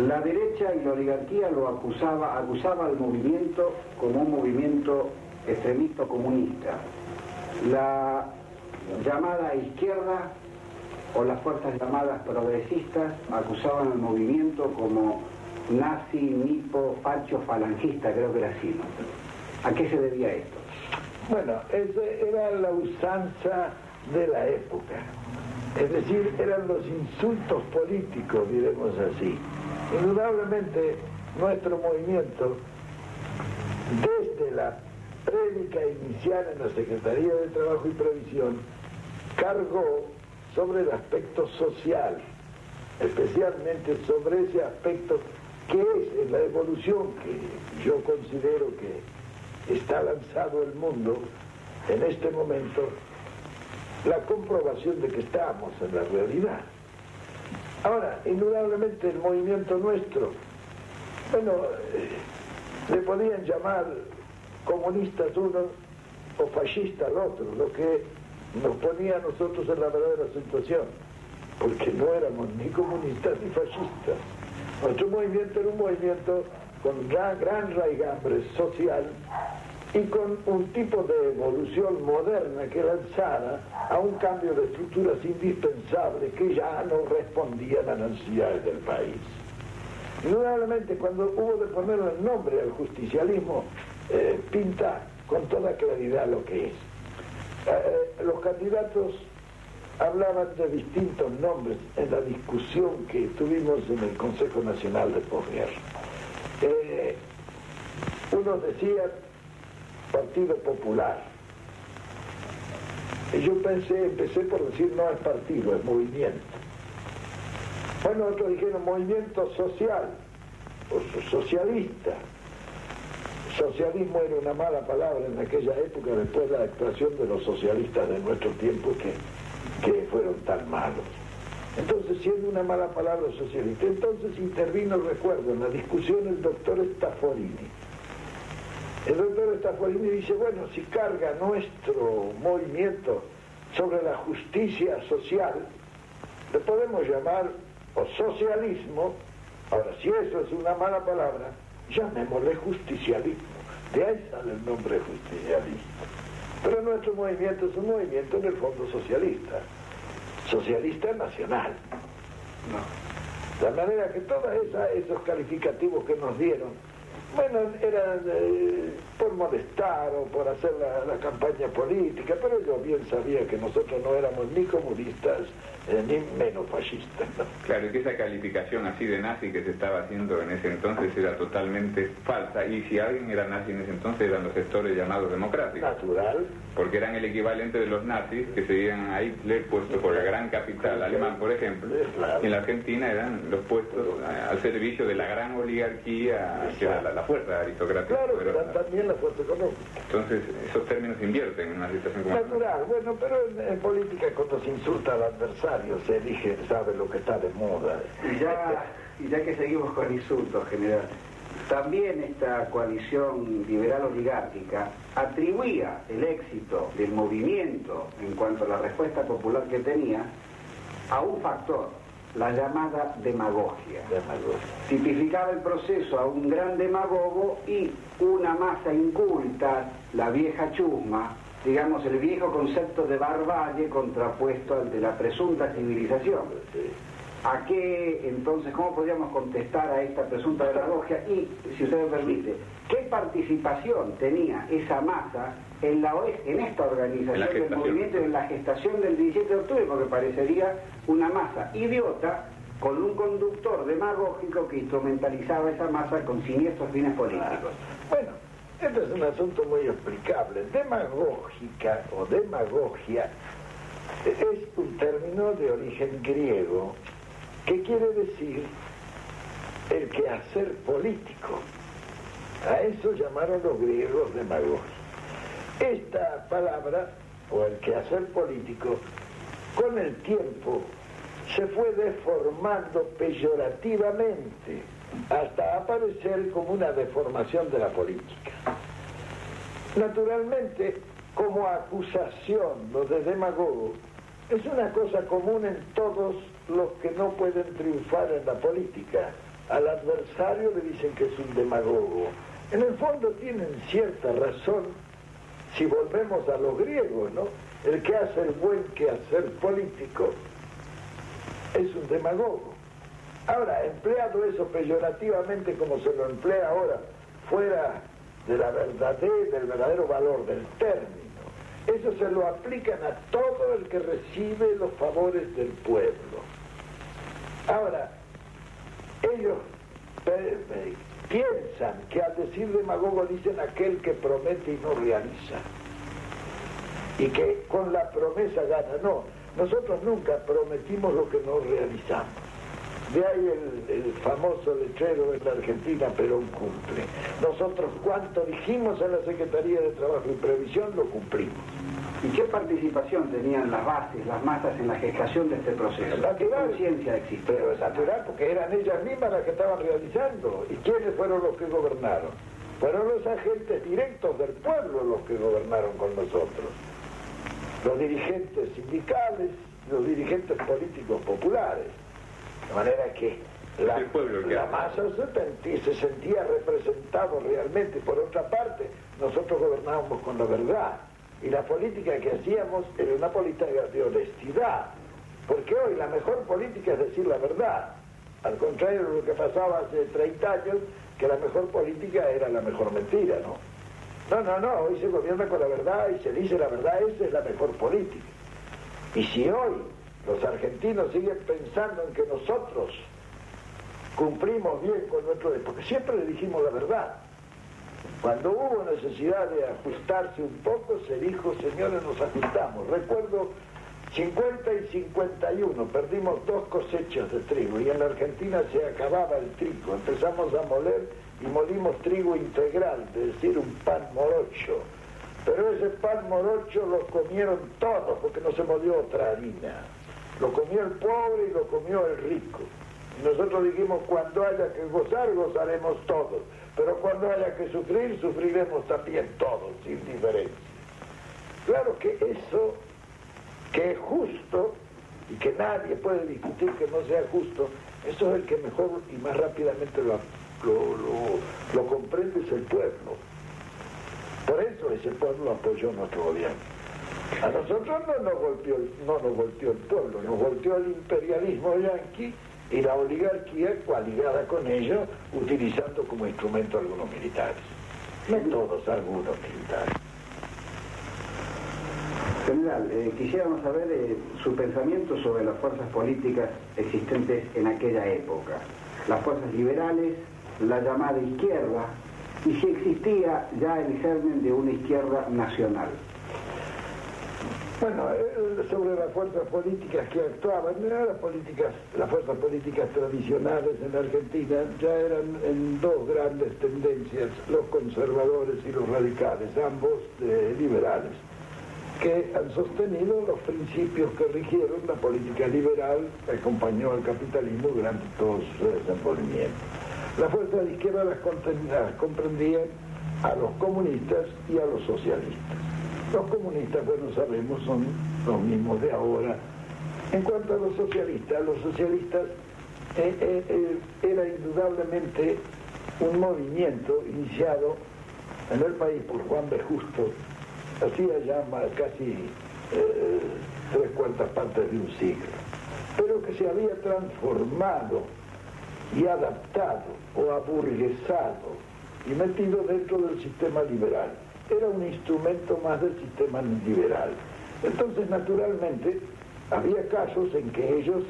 La derecha y la oligarquía acusaba al movimiento como un movimiento extremista comunista. La llamada izquierda o las fuerzas llamadas progresistas acusaban al movimiento como nazi, nipo, facho, falangista, creo que era así, ¿no? ¿A qué se debía esto? Bueno, esa era la usanza de la época. Es decir, eran los insultos políticos, diremos así. Indudablemente, nuestro movimiento, desde la prédica inicial en la Secretaría de Trabajo y Previsión, cargó sobre el aspecto social, especialmente sobre ese aspecto que es en la evolución que yo considero que está lanzado el mundo en este momento, la comprobación de que estamos en la realidad. Ahora, indudablemente el movimiento nuestro, bueno, le podían llamar comunistas uno o fascista al otro, lo que nos ponía a nosotros en la verdadera situación, porque no éramos ni comunistas ni fascistas. Nuestro movimiento era un movimiento con gran raigambre social y con un tipo de evolución moderna que lanzara a un cambio de estructuras indispensables que ya no respondían a las necesidades del país. Indudablemente, cuando hubo de ponerle el nombre al justicialismo, pinta con toda claridad lo que es. Los candidatos hablaban de distintos nombres en la discusión que tuvimos en el Consejo Nacional de Posguerra. Unos decían Partido Popular. Y yo empecé por decir no es partido, es movimiento. Bueno, otros dijeron movimiento social, o socialista. Socialismo era una mala palabra en aquella época, después de la actuación de los socialistas de nuestro tiempo que fueron tan malos. Entonces, siendo una mala palabra socialista, entonces intervino, recuerdo, en la discusión el doctor Stafforini. El doctor Stafforini dice, bueno, si carga nuestro movimiento sobre la justicia social, le podemos llamar o socialismo. Ahora, si eso es una mala palabra, llamémosle justicialismo. De ahí sale el nombre justicialista. Pero nuestro movimiento es un movimiento en el fondo socialista. Socialista nacional. No. De manera que todos esos calificativos que nos dieron, bueno, eran por molestar o por hacer la campaña política, pero yo bien sabía que nosotros no éramos ni comunistas ni menos fascistas, ¿no? Claro, y que esa calificación así de nazi que se estaba haciendo en ese entonces era totalmente falsa, y si alguien era nazi en ese entonces eran los sectores llamados democráticos. Natural. Porque eran el equivalente de los nazis que seguían a Hitler puesto por la gran capital alemán, por ejemplo. Claro. Y en la Argentina eran los puestos al servicio de la gran oligarquía, que era la fuerza aristocrática. Claro, pero también la fuerza económica. Entonces, esos términos invierten en una situación como esta. Natural, bueno, pero en política cuando se insulta al adversario se elige, sabe lo que está de moda. Y ya que seguimos con insultos, general, también esta coalición liberal oligárquica atribuía el éxito del movimiento en cuanto a la respuesta popular que tenía a un factor, la llamada demagogia. Tipificaba el proceso a un gran demagogo y una masa inculta, la vieja chusma, digamos el viejo concepto de barbarie contrapuesto al de la presunta civilización. ¿A qué entonces, cómo podríamos contestar a esta presunta demagogia? Y, si usted me permite, ¿qué participación tenía esa masa en esta organización del movimiento y en la gestación del 17 de octubre? Porque parecería una masa idiota con un conductor demagógico que instrumentalizaba esa masa con siniestros fines políticos. Bueno, este es un asunto muy explicable. Demagógica o demagogia es un término de origen griego que quiere decir el quehacer político. A eso llamaron los griegos demagogia. Esta palabra, o el quehacer político, con el tiempo se fue deformando peyorativamente hasta aparecer como una deformación de la política. Naturalmente, como acusación, lo de demagogo es una cosa común en todos los que no pueden triunfar en la política. al adversario le dicen que es un demagogo. En el fondo tienen cierta razón si volvemos a los griegos, ¿no? El que hace el buen quehacer político es un demagogo. Ahora, empleado eso peyorativamente como se lo emplea ahora, fuera de del verdadero valor del término, eso se lo aplican a todo el que recibe los favores del pueblo. Ahora, ellos piensan que al decir demagogo dicen aquel que promete y no realiza, y que con la promesa gana. No, nosotros nunca prometimos lo que no realizamos. De ahí el famoso letrero en la Argentina, Perón cumple. Nosotros cuanto dijimos en la Secretaría de Trabajo y Previsión lo cumplimos. ¿Y qué participación tenían las bases, las masas en la gestación de este proceso? ¿Qué conciencia existía? Pero es natural, porque eran ellas mismas las que estaban realizando. ¿Y quiénes fueron los que gobernaron? Fueron los agentes directos del pueblo los que gobernaron con nosotros. Los dirigentes sindicales, los dirigentes políticos populares. De manera que la masa se sentía representado realmente. Por otra parte, nosotros gobernábamos con la verdad. Y la política que hacíamos era una política de honestidad. Porque hoy la mejor política es decir la verdad. Al contrario de lo que pasaba hace 30 años, que la mejor política era la mejor mentira, ¿no? No, hoy se gobierna con la verdad y se dice la verdad, esa es la mejor política. Y si hoy los argentinos siguen pensando en que nosotros cumplimos bien con nuestro... porque siempre le dijimos la verdad. Cuando hubo necesidad de ajustarse un poco, se dijo, señores, nos ajustamos. Recuerdo 50 y 51, perdimos 2 cosechas de trigo y en la Argentina se acababa el trigo. Empezamos a moler y molimos trigo integral, es decir, un pan morocho. Pero ese pan morocho lo comieron todos porque no se molió otra harina. Lo comió el pobre y lo comió el rico. Y nosotros dijimos, cuando haya que gozar, gozaremos todos. Pero cuando haya que sufrir, sufriremos también todos, sin diferencia. Claro que eso, que es justo, y que nadie puede discutir que no sea justo, eso es el que mejor y más rápidamente lo comprende, es el pueblo. Por eso ese pueblo apoyó nuestro gobierno. A nosotros no nos golpeó el pueblo, nos golpeó el imperialismo yanqui y la oligarquía coaligada con ellos, utilizando como instrumento algunos militares. No todos, algunos militares. General, quisiéramos saber su pensamiento sobre las fuerzas políticas existentes en aquella época. Las fuerzas liberales, la llamada izquierda, y si existía ya el germen de una izquierda nacional. Bueno, sobre las fuerzas políticas que actuaban, las fuerzas políticas tradicionales en Argentina ya eran en 2 grandes tendencias, los conservadores y los radicales, ambos liberales, que han sostenido los principios que rigieron la política liberal que acompañó al capitalismo durante todo su desenvolvimiento. Las fuerzas de izquierda las comprendían a los comunistas y a los socialistas. Los comunistas, bueno, sabemos, son los mismos de ahora. En cuanto a los socialistas era indudablemente un movimiento iniciado en el país por Juan B. Justo, hacía ya casi 3/4 partes de un siglo, pero que se había transformado y adaptado o aburguesado y metido dentro del sistema liberal. Era un instrumento más del sistema liberal. Entonces, naturalmente, había casos en que ellos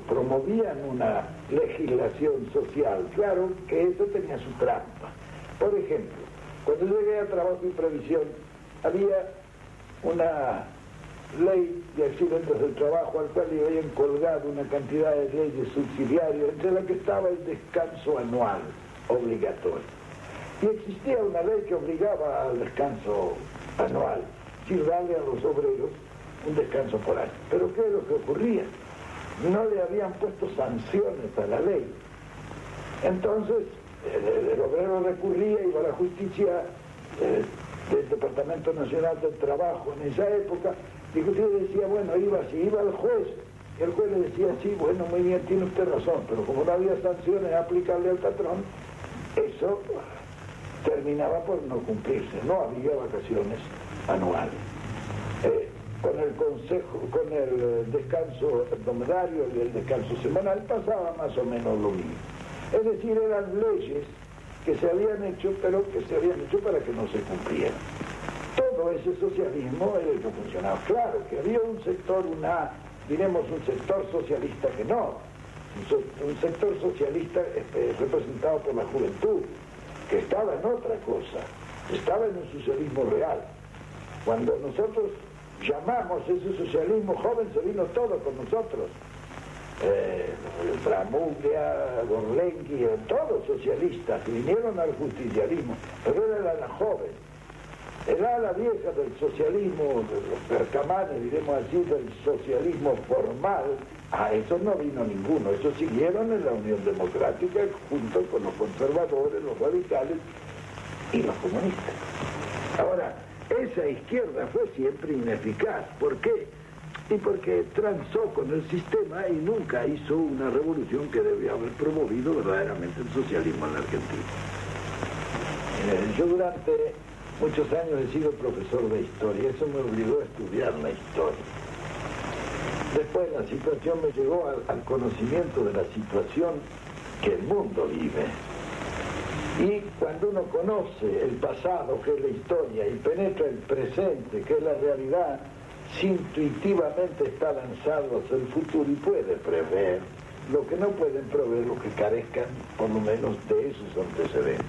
promovían una legislación social. Claro que eso tenía su trampa. Por ejemplo, cuando llegué a Trabajo y Previsión, había una ley de accidentes del trabajo al cual le habían colgado una cantidad de leyes subsidiarias, entre las que estaba el descanso anual obligatorio. Y existía una ley que obligaba al descanso anual, sin darle a los obreros un descanso por año. Pero ¿qué es lo que ocurría? No le habían puesto sanciones a la ley. Entonces, el obrero recurría, iba a la justicia del Departamento Nacional del Trabajo en esa época, discutía y decía, bueno, si iba el juez Y el juez le decía, sí, bueno, muy bien, tiene usted razón, pero como no había sanciones aplicables al patrón, eso terminaba por no cumplirse, no había vacaciones anuales. Con el descanso hebdomadario y el descanso semanal pasaba más o menos lo mismo. Es decir, eran leyes que se habían hecho, pero que se habían hecho para que no se cumplieran. Todo ese socialismo era el que funcionaba. Claro que había un sector, un sector socialista que no, un sector socialista representado por la juventud, que estaba en otra cosa, estaba en un socialismo real. Cuando nosotros llamamos ese socialismo joven, se vino todo con nosotros. Bramuglia, Gorlenki, todos socialistas que vinieron al justicialismo, pero era el ala joven, el ala vieja del socialismo, de los percamanes, diremos así, del socialismo formal. A eso no vino ninguno, eso siguieron en la Unión Democrática junto con los conservadores, los radicales y los comunistas. Ahora, esa izquierda fue siempre ineficaz. ¿Por qué? Y porque transó con el sistema y nunca hizo una revolución que debía haber promovido verdaderamente el socialismo en la Argentina. Yo durante muchos años he sido profesor de historia, eso me obligó a estudiar la historia. Después la situación me llegó al conocimiento de la situación que el mundo vive. Y cuando uno conoce el pasado, que es la historia, y penetra el presente, que es la realidad, intuitivamente está lanzado hacia el futuro y puede prever lo que no pueden prever los que carezcan por lo menos de esos antecedentes.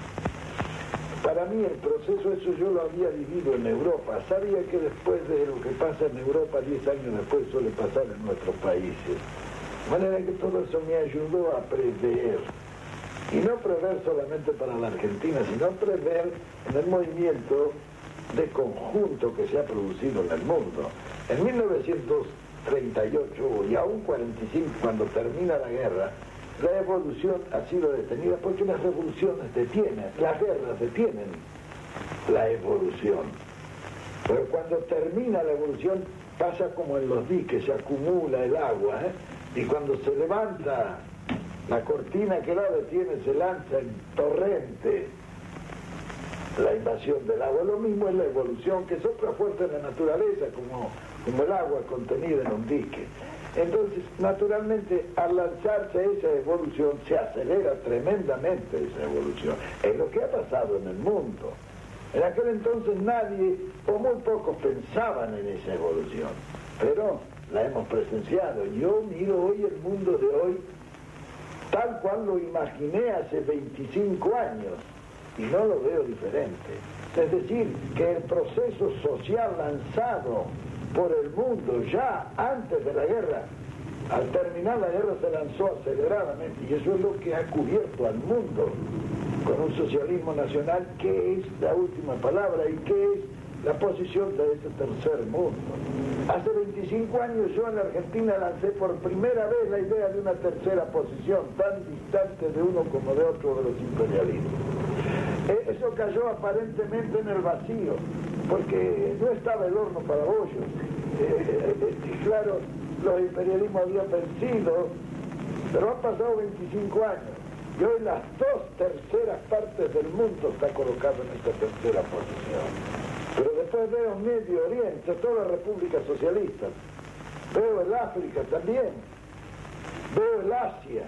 Para mí el proceso, eso yo lo había vivido en Europa. Sabía que después de lo que pasa en Europa, 10 años después suele pasar en nuestros países. De manera que todo eso me ayudó a prever. Y no prever solamente para la Argentina, sino prever en el movimiento de conjunto que se ha producido en el mundo. En 1938 y aún 45, cuando termina la guerra, la evolución ha sido detenida porque las revoluciones detienen, las guerras detienen la evolución. Pero cuando termina la evolución pasa como en los diques, se acumula el agua, y cuando se levanta la cortina que la detiene, se lanza en torrente la invasión del agua. Lo mismo es la evolución, que es otra fuerza de la naturaleza, como el agua contenida en un dique. Entonces, naturalmente, al lanzarse esa evolución, se acelera tremendamente esa evolución. Es lo que ha pasado en el mundo. En aquel entonces nadie, o muy pocos, pensaban en esa evolución, pero la hemos presenciado. Yo miro hoy el mundo de hoy tal cual lo imaginé hace 25 años, y no lo veo diferente. Es decir, que el proceso social lanzado por el mundo ya antes de la guerra, al terminar la guerra se lanzó aceleradamente, y eso es lo que ha cubierto al mundo con un socialismo nacional, que es la última palabra y que es la posición de ese tercer mundo. Hace 25 años yo en la Argentina lancé por primera vez la idea de una tercera posición, tan distante de uno como de otro de los imperialismos. Eso cayó aparentemente en el vacío, porque no estaba el horno para bollos. Claro, los imperialismos habían vencido, pero han pasado 25 años. Y hoy las 2/3 partes del mundo está colocado en esta tercera posición. Pero después veo Medio Oriente, todas las repúblicas socialistas. Veo el África también. Veo el Asia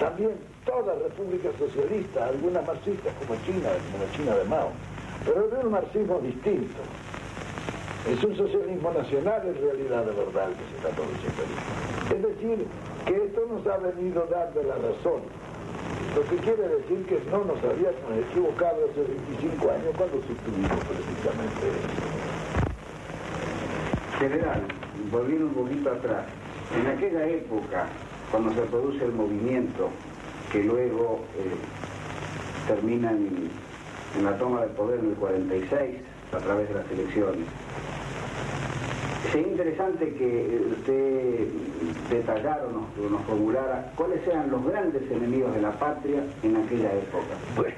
también, todas repúblicas socialistas, algunas marxistas como China, como la China de Mao. Pero veo un marxismo distinto. Es un socialismo nacional en realidad de verdad que se está produciendo. Es decir, que esto nos ha venido dando la razón. Lo que quiere decir que no nos habíamos equivocado hace 25 años cuando sostuvimos precisamente eso. General, volviendo un poquito atrás, en aquella época, cuando se produce el movimiento que luego termina en la toma del poder en el 46 a través de las elecciones, sería interesante que usted detallara o nos formulara cuáles eran los grandes enemigos de la patria en aquella época. Bueno,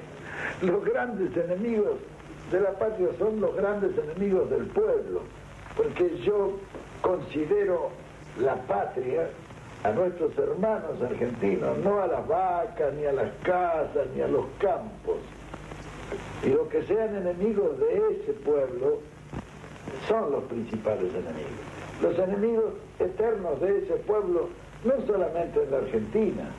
los grandes enemigos de la patria son los grandes enemigos del pueblo, porque yo considero la patria a nuestros hermanos argentinos, no a las vacas, ni a las casas, ni a los campos. Y los que sean enemigos de ese pueblo son los principales enemigos. Los enemigos eternos de ese pueblo no solamente en la Argentina.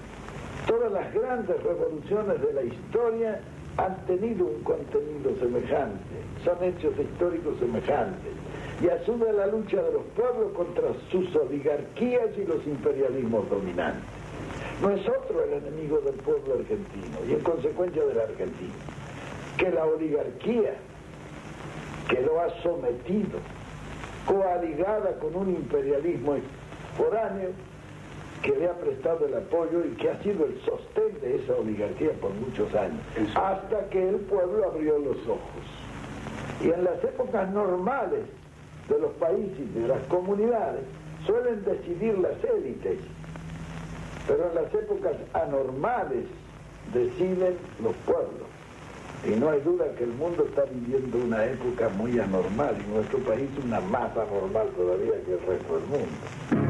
Todas las grandes revoluciones de la historia han tenido un contenido semejante, son hechos históricos semejantes, y asume la lucha de los pueblos contra sus oligarquías y los imperialismos dominantes. No es otro el enemigo del pueblo argentino, y en consecuencia de la Argentina, que la oligarquía que lo ha sometido, coaligada con un imperialismo foráneo, que le ha prestado el apoyo y que ha sido el sostén de esa oligarquía por muchos años, hasta que el pueblo abrió los ojos. Y en las épocas normales de los países y de las comunidades suelen decidir las élites, pero en las épocas anormales deciden los pueblos. Y no hay duda que el mundo está viviendo una época muy anormal, y nuestro país una más anormal todavía que el resto del mundo.